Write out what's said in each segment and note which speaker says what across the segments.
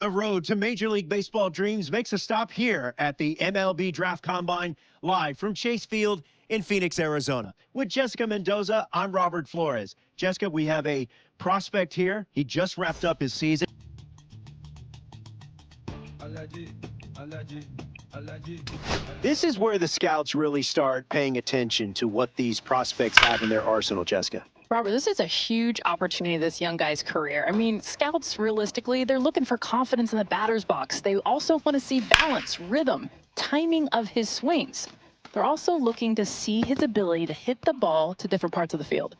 Speaker 1: A road to Major League Baseball dreams makes a stop here at the MLB Draft Combine, live from Chase Field in Phoenix, Arizona. With Jessica Mendoza, I'm Robert Flores. Jessica, we have a prospect here. He just wrapped up his season. This is where the scouts really start paying attention to what these prospects have in their arsenal, Jessica.
Speaker 2: Robert, this is a huge opportunity in this young guy's career. I mean, scouts, realistically, they're looking for confidence in the batter's box. They also want to see balance, rhythm, timing of his swings. They're also looking to see his ability to hit the ball to different parts of the field.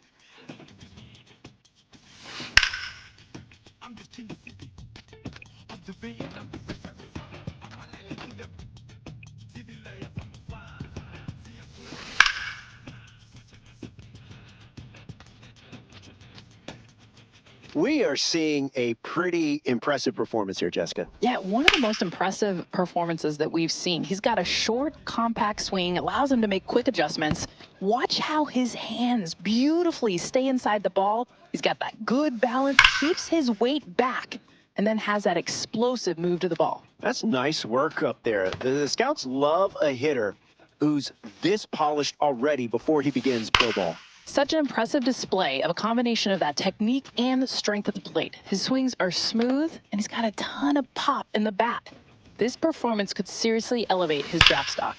Speaker 1: We are seeing a pretty impressive performance here, Jessica.
Speaker 2: Yeah, one of the most impressive performances that we've seen. He's got a short, compact swing, allows him to make quick adjustments. Watch how his hands beautifully stay inside the ball. He's got that good balance, keeps his weight back, and then has that explosive move to the ball.
Speaker 1: That's nice work up there. The scouts love a hitter who's this polished already before he begins pro ball.
Speaker 2: Such an impressive display of a combination of that technique and strength at the plate. His swings are smooth, and he's got a ton of pop in the bat. This performance could seriously elevate his draft stock.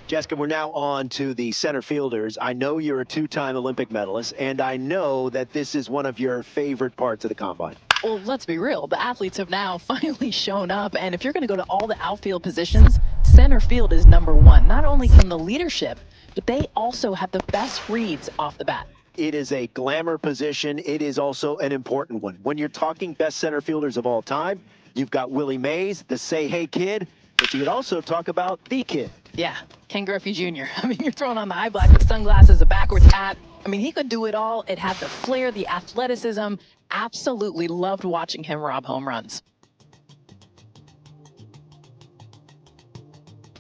Speaker 1: Jessica, we're now on to the center fielders. I know you're a two-time Olympic medalist, and I know that this is one of your favorite parts of the combine.
Speaker 2: Well, let's be real. The athletes have now finally shown up, and if you're going to go to all the outfield positions, center field is number one, not only from the leadership, but they also have the best reads off the bat.
Speaker 1: It is a glamour position. It is also an important one. When you're talking best center fielders of all time, you've got Willie Mays, the Say Hey Kid, but you could also talk about the Kid.
Speaker 2: Yeah, Ken Griffey Jr. I mean, you're throwing on the eye black, the sunglasses, the backwards hat. I mean, he could do it all. It had the flair, the athleticism. Absolutely loved watching him rob home runs.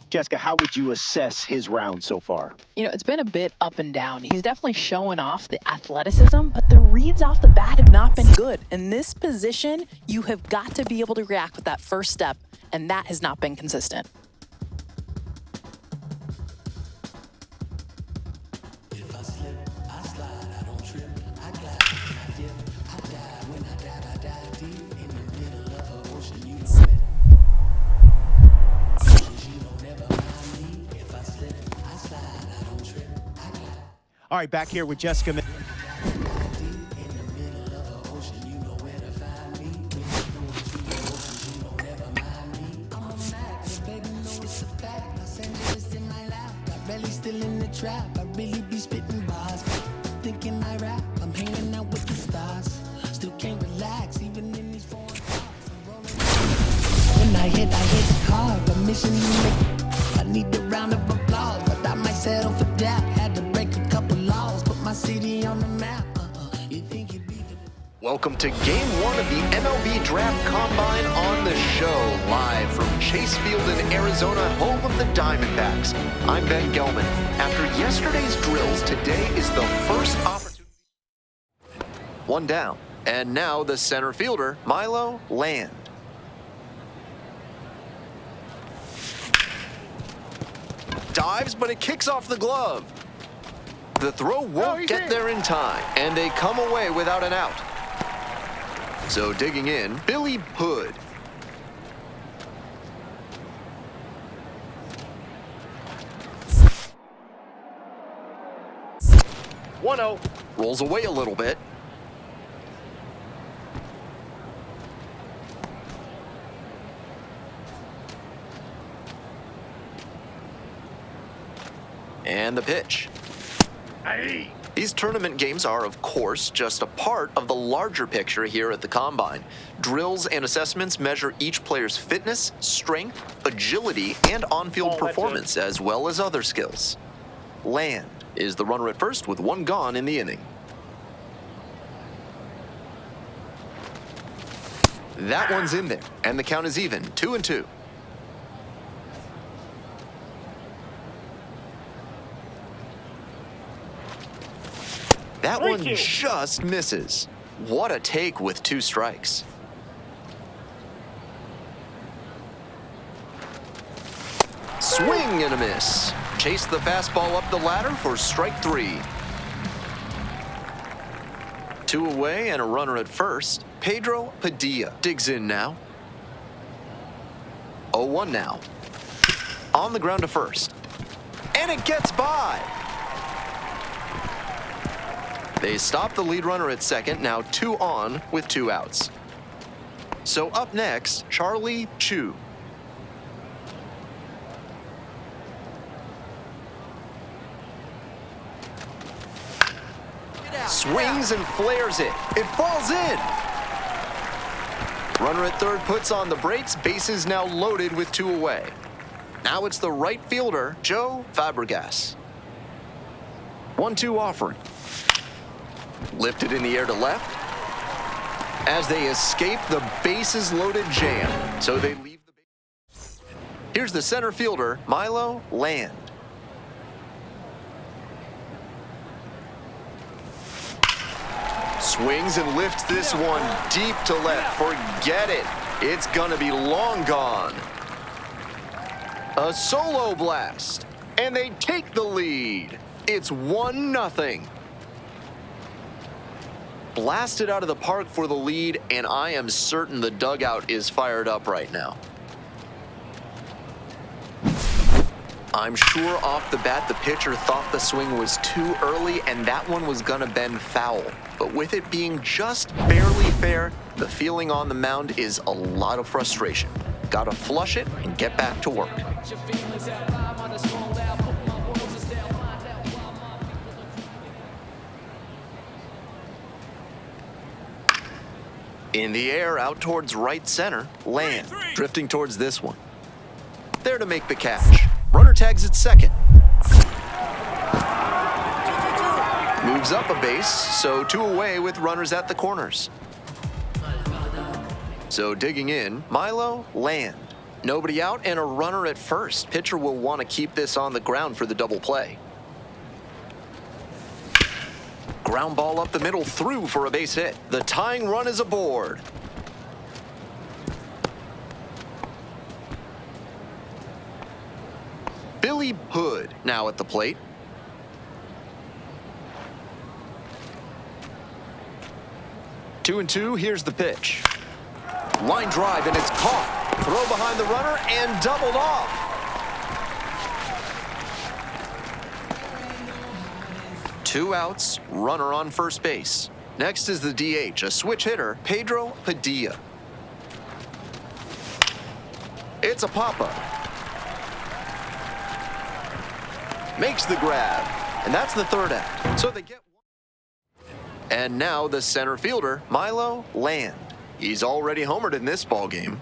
Speaker 1: Jessica, how would you assess his round so far?
Speaker 2: You know, it's been a bit up and down. He's definitely showing off the athleticism, but the reads off the bat have not been good. In this position, you have got to be able to react with that first step, and that has not been consistent.
Speaker 1: All right, back here with Jessica.
Speaker 3: Still in the trap, I really be spitting bars. Thinking I rap, I'm hanging out with the stars. Still can't relax, even in these foreign parts. When I hit hard, but mission I need a round of applause, but I might settle for that. Had to break a couple laws, put my city on the map. You think you'd be the...
Speaker 4: Welcome to Game 1 of the MLB Draft Combine on the show, live from Chase Field in Arizona, home of the Diamondbacks. I'm Ben Gelman. After yesterday's drills, today is the first opportunity. One down, and now the center fielder, Milo, land. Dives, but it kicks off the glove. The throw won't get there in time, and they come away without an out. So digging in, Billy Hood. One-0. Rolls away a little bit. And the pitch. Aye. These tournament games are, of course, just a part of the larger picture here at the Combine. Drills and assessments measure each player's fitness, strength, agility, and on-field performance, as well as other skills. Land is the runner at first with one gone in the inning. That one's in there, and the count is even, 2-2. That one just misses. What a take with 2 strikes. Swing and a miss. Chase the fastball up the ladder for strike 3. 2 away and a runner at first. Pedro Padilla digs in now. 0-1 now. On the ground to first. And it gets by. They stop the lead runner at second, now 2 on with 2 outs. So up next, Charlie Chu. Swings and flares it. It falls in. Runner at third puts on the brakes. Bases now loaded with 2 away. Now it's the right fielder, Joe Fabregas. 1-2 offering. Lifted in the air to left. As they escape the bases loaded jam. So they leave the base. Here's the center fielder, Milo Land. Swings and lifts this one deep to left. Forget it. It's gonna be long gone. A solo blast. And they take the lead. It's 1-0. Blasted out of the park for the lead, and I am certain the dugout is fired up right now. I'm sure off the bat the pitcher thought the swing was too early and that one was gonna bend foul. But with it being just barely fair, the feeling on the mound is a lot of frustration. Gotta flush it and get back to work. In the air, out towards right center, Land, drifting towards this one. There to make the catch. Runner tags at second. Moves up a base, so 2 away with runners at the corners. So digging in, Milo Land. Nobody out and a runner at first. Pitcher will want to keep this on the ground for the double play. Ground ball up the middle, through for a base hit. The tying run is aboard. Billy Hood now at the plate. Two and two, here's the pitch. Line drive and it's caught. Throw behind the runner and doubled off. Two outs, runner on first base. Next is the DH, a switch hitter, Pedro Padilla. It's a pop-up. Makes the grab, and that's the third out. So they get one. And now the center fielder, Milo Land. He's already homered in this ballgame.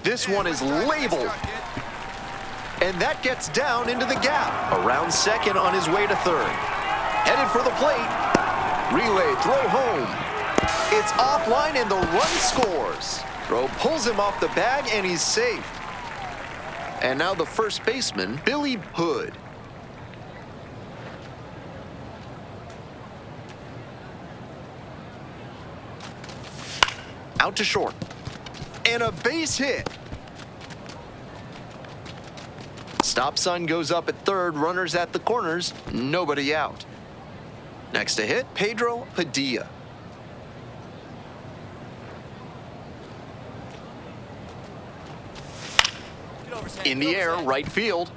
Speaker 4: This one is labeled. And that gets down into the gap. Around second on his way to third. Headed for the plate. Relay, throw home. It's offline and the run scores. Throw pulls him off the bag and he's safe. And now the first baseman, Billy Hood. Out to short. And a base hit. Stop sign goes up at third, runners at the corners, nobody out. Next to hit, Pedro Padilla. In the air, right field.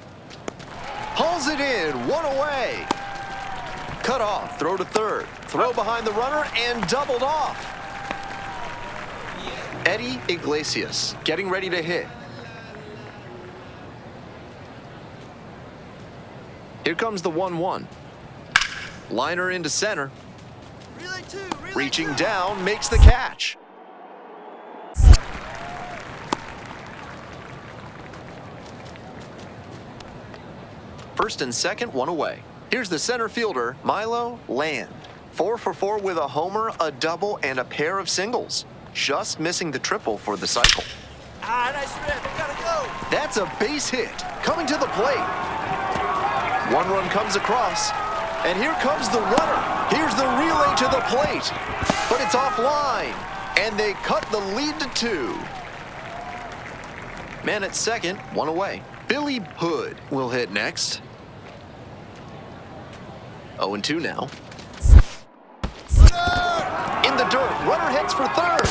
Speaker 4: Hauls it in, one away. Cut off, throw to third. Throw behind the runner and doubled off. Eddie Iglesias getting ready to hit. Here comes the 1-1. Liner into center. Reaching down, makes the catch. First and second, one away. Here's the center fielder, Milo Land. 4 for 4 with a homer, a double, and a pair of singles. Just missing the triple for the cycle.
Speaker 5: Nice rip. Gotta go.
Speaker 4: That's a base hit. Coming to the plate. One run comes across, and here comes the runner. Here's the relay to the plate, but it's offline, and they cut the lead to 2. Man at second, 1 away. Billy Hood will hit next. 0-2 now. In the dirt, runner heads for third.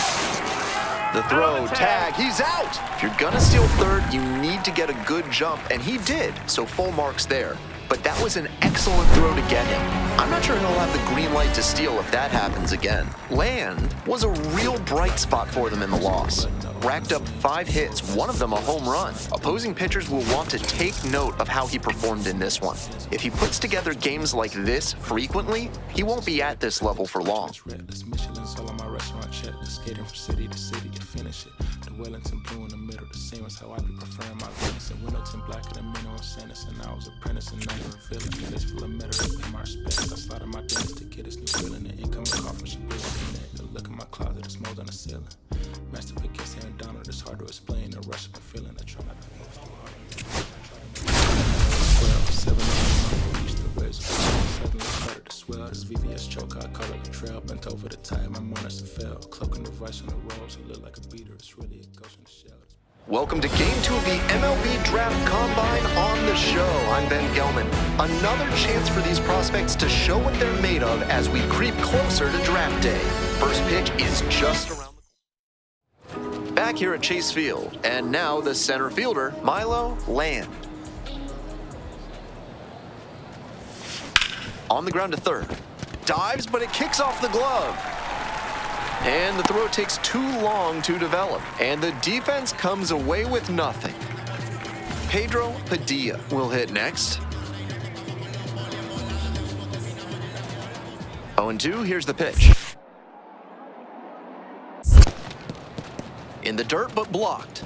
Speaker 4: The throw, tag, he's out. If you're gonna steal third, you need to get a good jump, and he did, so full marks there. But that was an excellent throw to get him. I'm not sure he'll have the green light to steal if that happens again. Land was a real bright spot for them in the loss. Racked up 5 hits, one of them a home run. Opposing pitchers will want to take note of how he performed in this one. If he puts together games like this frequently, he won't be at this level for long.
Speaker 5: Wellington blue in the middle, the same as how I be preferring my venison. Wellington black in the middle on Sanderson. I was apprentice and now you're a villain. Face full of metal, in my respect. I slotted my dentist to get his new feeling. The incoming call from Shabuza. The look in my closet, it's mold on the ceiling. Master pick gets here and Donald, it's hard to explain. The rush of the feeling, I try not to focus too hard. 7 used to raise suddenly started to swell. This VVS choke, I call it a trail. Bent over the time, my monitor fell. Cloaking the vice on the rolls, it look like a beater. It's really a ghost in the shell.
Speaker 4: Welcome to Game 2 of the MLB Draft Combine on the show. I'm Ben Gelman. Another chance for these prospects to show what they're made of as we creep closer to draft day. First pitch is just around the corner. Back here at Chase Field, and now the center fielder, Milo Land. On the ground to third. Dives, but it kicks off the glove. And the throw takes too long to develop. And the defense comes away with nothing. Pedro Padilla will hit next. 0-2, here's the pitch. In the dirt, but blocked.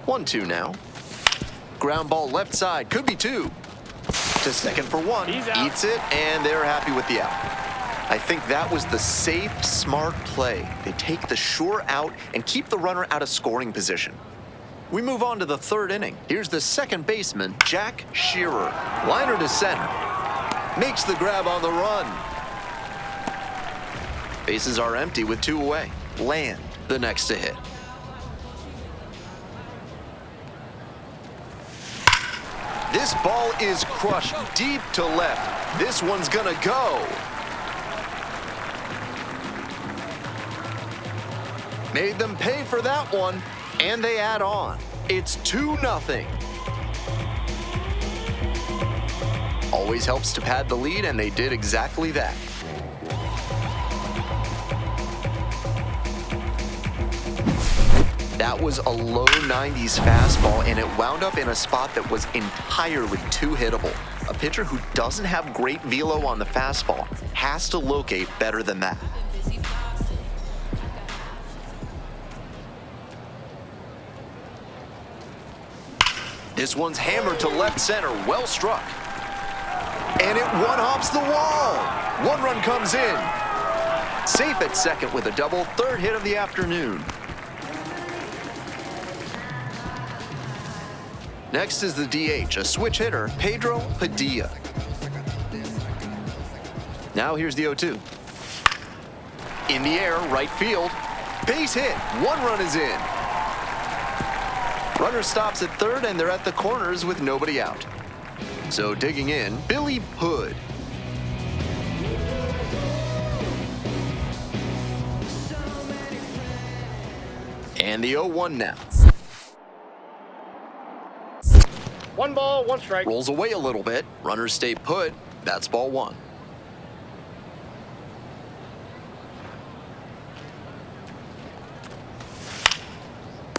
Speaker 4: One-two now. Ground ball left side, could be 2. To second for 1, eats it, and they're happy with the out. I think that was the safe, smart play. They take the sure out and keep the runner out of scoring position. We move on to the 3rd inning. Here's the second baseman, Jack Shearer. Liner to center. Makes the grab on the run. Bases are empty with 2 away. Land, the next to hit. This ball is crushed deep to left. This one's gonna go. Made them pay for that one, and they add on. It's 2-0. Always helps to pad the lead, and they did exactly that. That was a low 90s fastball, and it wound up in a spot that was entirely too hittable. A pitcher who doesn't have great velo on the fastball has to locate better than that. This one's hammered to left center, well struck. And it one-hops the wall. 1 run comes in. Safe at second with a double, 3rd hit of the afternoon. Next is the DH, a switch hitter, Pedro Padilla. Now here's the 0-2. In the air, right field. Base hit, 1 run is in. Runner stops at 3rd, and they're at the corners with nobody out. So digging in, Billy Hood. And the 0-1 now.
Speaker 6: 1 ball, 1 strike.
Speaker 4: Rolls away a little bit. Runners stay put. That's ball 1.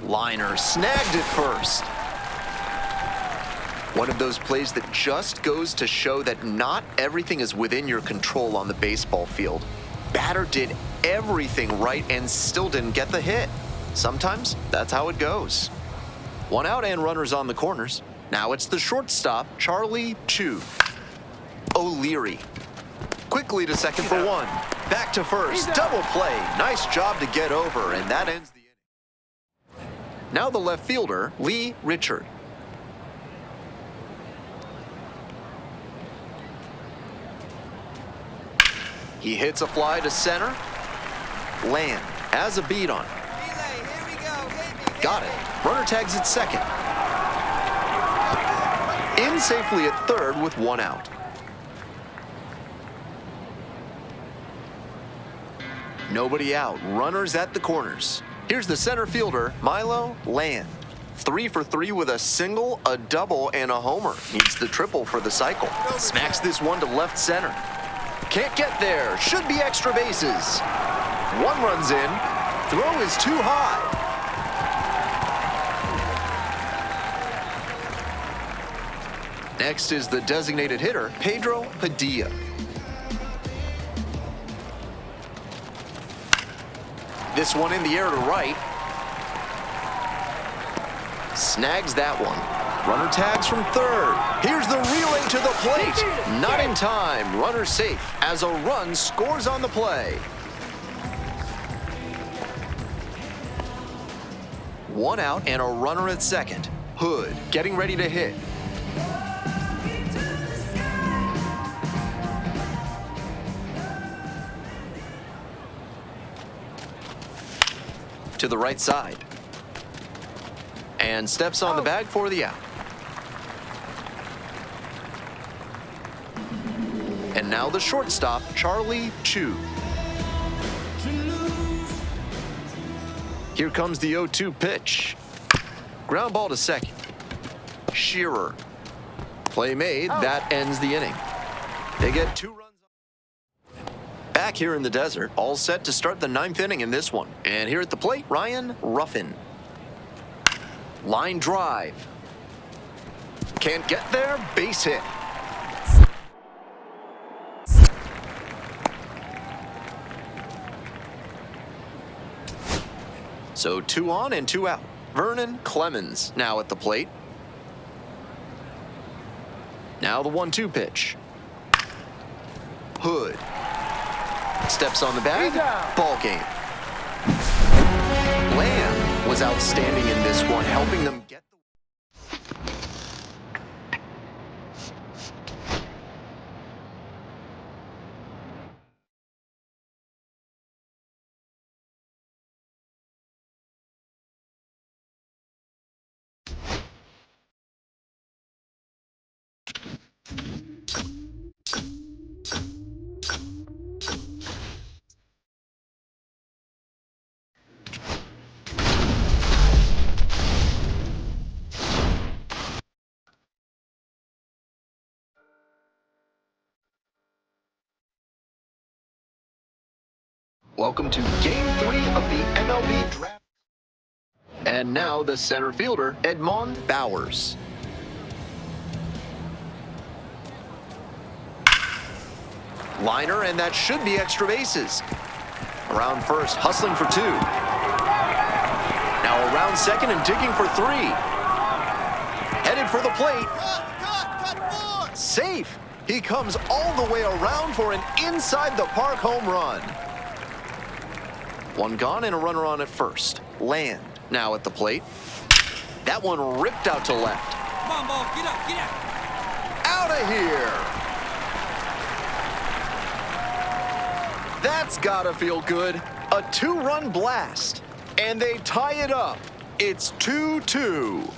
Speaker 4: Liner snagged it first. One of those plays that just goes to show that not everything is within your control on the baseball field. Batter did everything right and still didn't get the hit. Sometimes that's how it goes. 1 out and runners on the corners. Now it's the shortstop, Charlie Chu. O'Leary. Quickly to second for 1. Back to first, double play. Nice job to get over, and that ends the inning. Now the left fielder, Lee Richard. He hits a fly to center. Land has a beat on it. Got it. Runner tags at second. In safely at third with one out. Nobody out. Runners at the corners. Here's the center fielder, Milo Land. 3 for 3 with a single, a double, and a homer. Needs the triple for the cycle. Smacks this one to left center. Can't get there. Should be extra bases. One runs in. Throw is too high. Next is the designated hitter, Pedro Padilla. This one in the air to right. Snags that one. Runner tags from third. Here's the relay to the plate. Not in time. Runner safe as a run scores on the play. One out and a runner at second. Hood getting ready to hit. To the right side. And steps on the bag for the out. And now the shortstop, Charlie Chu. Here comes the 0-2 pitch. Ground ball to second. Shearer. Play made. That ends the inning. They get 2 runs. Back here in the desert, all set to start the 9th inning in this one. And here at the plate, Ryan Ruffin. Line drive. Can't get there. Base hit. So 2 on and 2 out. Vernon Clemens now at the plate. Now the 1-2 pitch. Hood. Steps on the bag. Ball game. Lamb was outstanding in this one, helping them get the... Welcome to Game 3 of the MLB Draft. And now the center fielder, Edmond Bowers. Liner, and that should be extra bases. Around first, hustling for 2. Now around second and digging for 3. Headed for the plate. Safe. He comes all the way around for an inside the park home run. 1 gone and a runner on at first. Land now at the plate. That one ripped out to left.
Speaker 7: Come on, ball, get up, get out.
Speaker 4: Out of here. That's gotta feel good. A 2-run blast. And they tie it up. It's 2-2.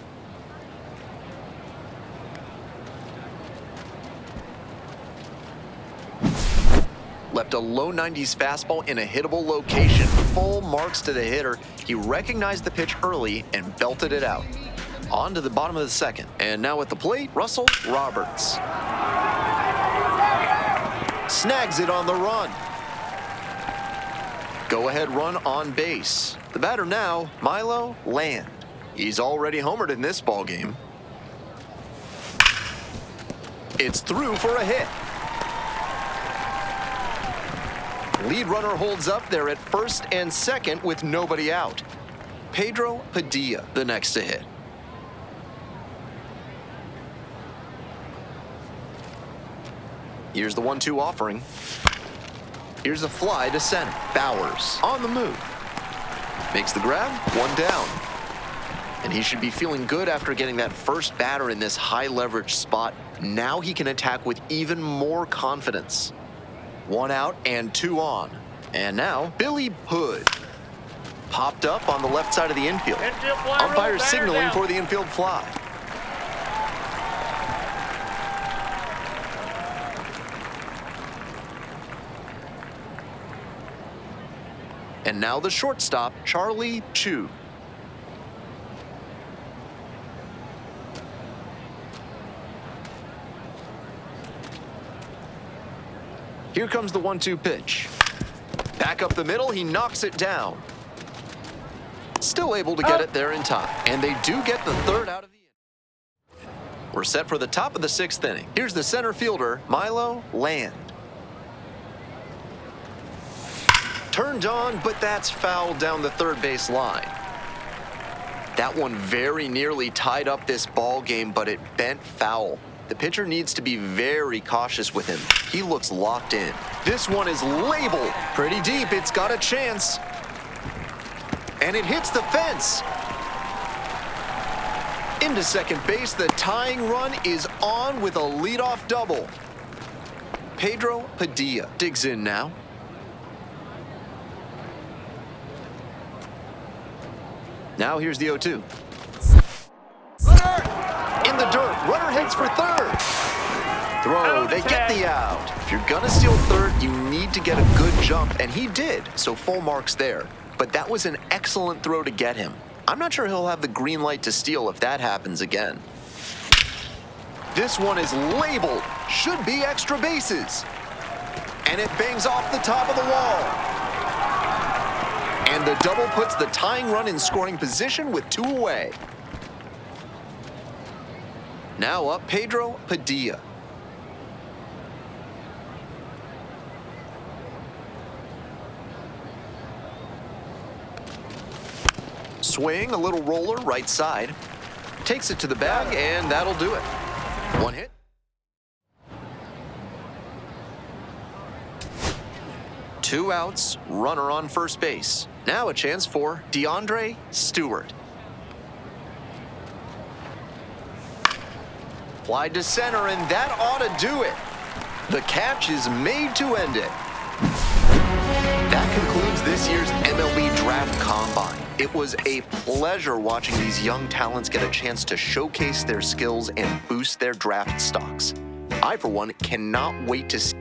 Speaker 4: Left a low 90s fastball in a hittable location. Full marks to the hitter. He recognized the pitch early and belted it out. On to the bottom of the second. And now at the plate, Russell Roberts. Snags it on the run. Go-ahead run on base. The batter now, Milo Land. He's already homered in this ballgame. It's through for a hit. Lead runner holds up there at first and second with nobody out. Pedro Padilla, the next to hit. Here's the 1-2 offering. Here's a fly to center. Bowers on the move. Makes the grab, one down. And he should be feeling good after getting that first batter in this high leverage spot. Now he can attack with even more confidence. One out and two on. And now Billy Hood. Popped up on the left side of the infield. Umpire signaling for the infield fly. And now the shortstop, Charlie Chu. Here comes the 1-2 pitch. Back up the middle, he knocks it down. Still able to get it there in time. And they do get the third out of the inning. We're set for the top of the 6th inning. Here's the center fielder, Milo Land. Turned on, but that's fouled down the third base line. That one very nearly tied up this ball game, but it bent foul. The pitcher needs to be very cautious with him. He looks locked in. This one is labeled pretty deep. It's got a chance. And it hits the fence. Into second base, the tying run is on with a leadoff double. Pedro Padilla digs in now. Now here's the 0-2. In the dirt, runner heads for third. Throw, they get the out. If you're gonna steal third, you need to get a good jump, and he did, so full marks there. But that was an excellent throw to get him. I'm not sure he'll have the green light to steal if that happens again. This one is labeled, should be extra bases. And it bangs off the top of the wall. And the double puts the tying run in scoring position with 2 away. Now up Pedro Padilla. Swing, a little roller, right side. Takes it to the bag, and that'll do it. 1 hit. Two outs, runner on first base. Now a chance for DeAndre Stewart. Fly to center, and that ought to do it. The catch is made to end it. That concludes this year's MLB Draft Combine. It was a pleasure watching these young talents get a chance to showcase their skills and boost their draft stocks. I, for one, cannot wait to see.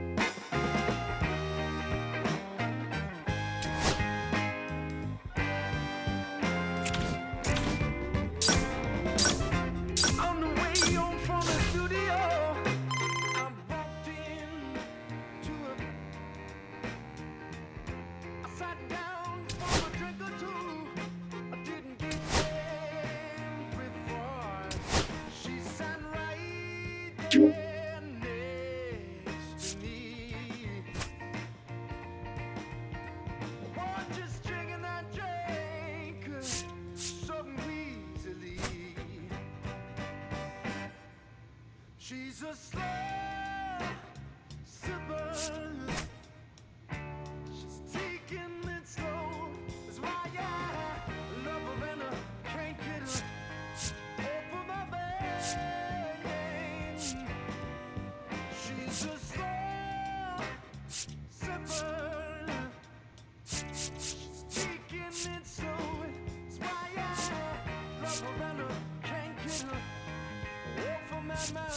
Speaker 3: She's a slow sipper. She's taking it slow. That's why I love her and I can't get her off of my brain. She's a slow sipper. She's taking it slow. That's why I love her and I can't get her off of my mind.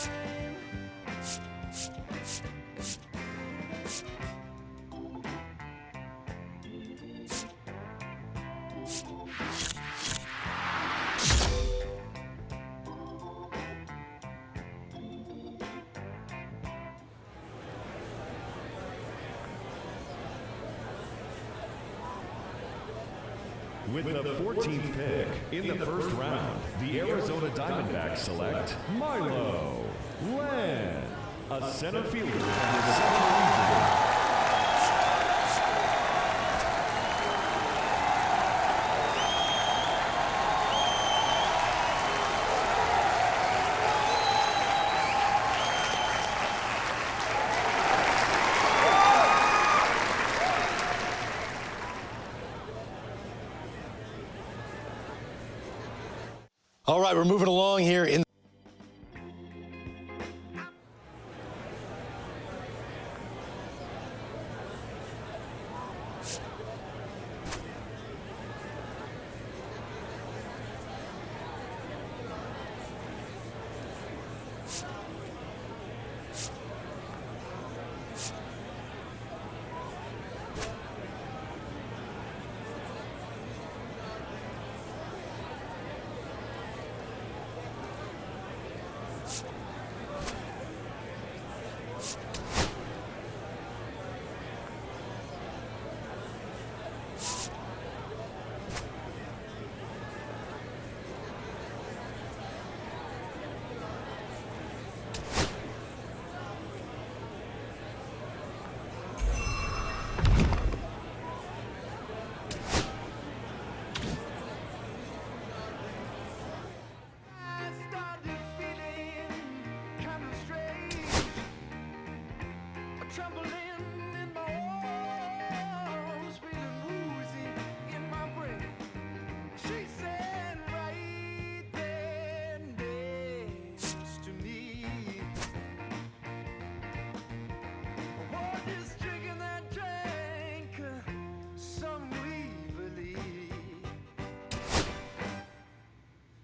Speaker 8: With the 14th pick in the first round, the Arizona Diamondbacks select Milo Land, a center fielder from the Central Region.
Speaker 9: All right, we're moving along here in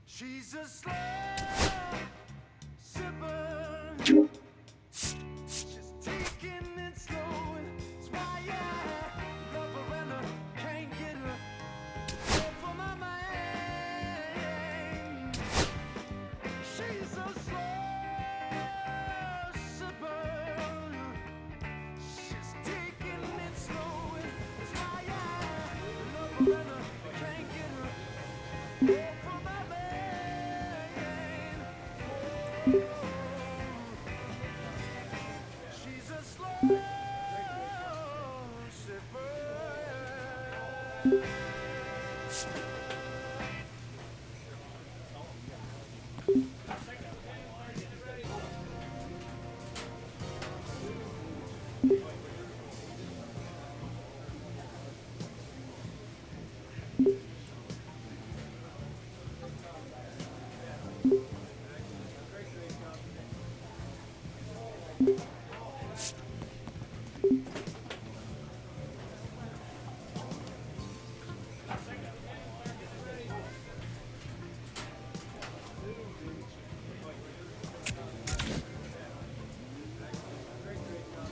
Speaker 3: she's a slow sipper. She's taking it slow. That's why I love her and I can't get her off of my mind. She's a slow sipper. She's taking it slow. That's why I love her and I can't get her off of my mind. She's a slow sipper.